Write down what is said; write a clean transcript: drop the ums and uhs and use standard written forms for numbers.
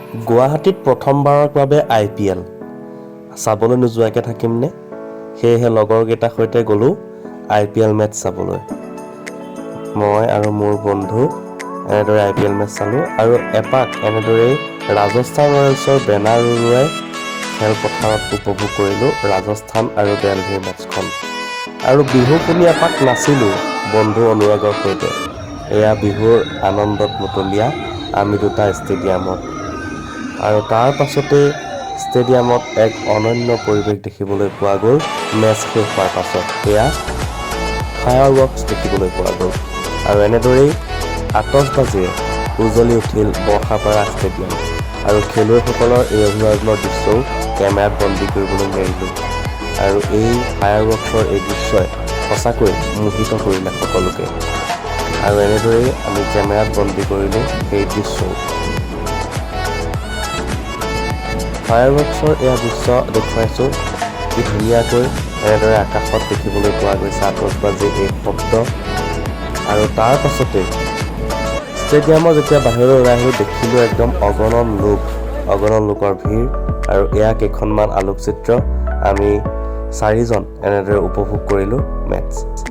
গুৱাহাটীত প্ৰথমবাৰৰ বাবে IPL চাবলৈ নোযোৱাকৈ থাকিমনে? সেয়েহে লগৰকেইটাৰ সৈতে গ'লোঁ IPL মেটচ চাবলৈ। মই আৰু মোৰ বন্ধু এনেদৰে IPL মেটচ চালোঁ আৰু এপাক এনেদৰেই ৰাজস্থান ৰয়েলছৰ বেনাৰ উৰুৱাই খেলপথাৰত উপভোগ কৰিলোঁ ৰাজস্থান আৰু দেলহিৰ মেটচখন। আৰু বিহু শুনি এপাক নাচিলোঁ বন্ধু অনুৰাগৰ সৈতে। এয়া বিহুৰ আনন্দত মতলীয়া আমি দুটা ষ্টেডিয়ামত। আৰু তাৰ পাছতেই ষ্টেডিয়ামত এক অনন্য পৰিৱেশ দেখিবলৈ পোৱা গ'ল। মেচ শেষ হোৱাৰ পাছত এয়া ফায়াৰৱৰ্কছ দেখিবলৈ পোৱা গ'ল আৰু এনেদৰেই আতচবাজীৰে উজ্বলি উঠিল বৰ্ষাপাৰা ষ্টেডিয়াম। আৰু খেলুৱৈসকলৰ এই অভিবাদনৰ দৃশ্যও কেমেৰাত বন্দী কৰিবলৈ নেৰিলোঁ। আৰু এই ফায়াৰৱৰ্কছৰ এই দৃশ্যই সঁচাকৈ মোহিত কৰিলে সকলোকে। আৰু এনেদৰেই আমি কেমেৰাত বন্দী কৰিলোঁ সেই দৃশ্যও। ফায়াৰৱৰ্কছৰ এয়া দৃশ্য দেখুৱাইছোঁ কি ধুনীয়াকৈ এনেদৰে আকাশত দেখিবলৈ পোৱা গৈছে আতচবাজীৰ এই শব্দ। আৰু তাৰ পাছতে ষ্টেডিয়ামৰ যেতিয়া বাহিৰলৈ ওলাই আহিলোঁ দেখিলোঁ একদম অগণন লোকৰ ভিৰ। আৰু এয়া কেইখনমান আলোকচিত্ৰ আমি 4জন এনেদৰে উপভোগ কৰিলোঁ মেটচ।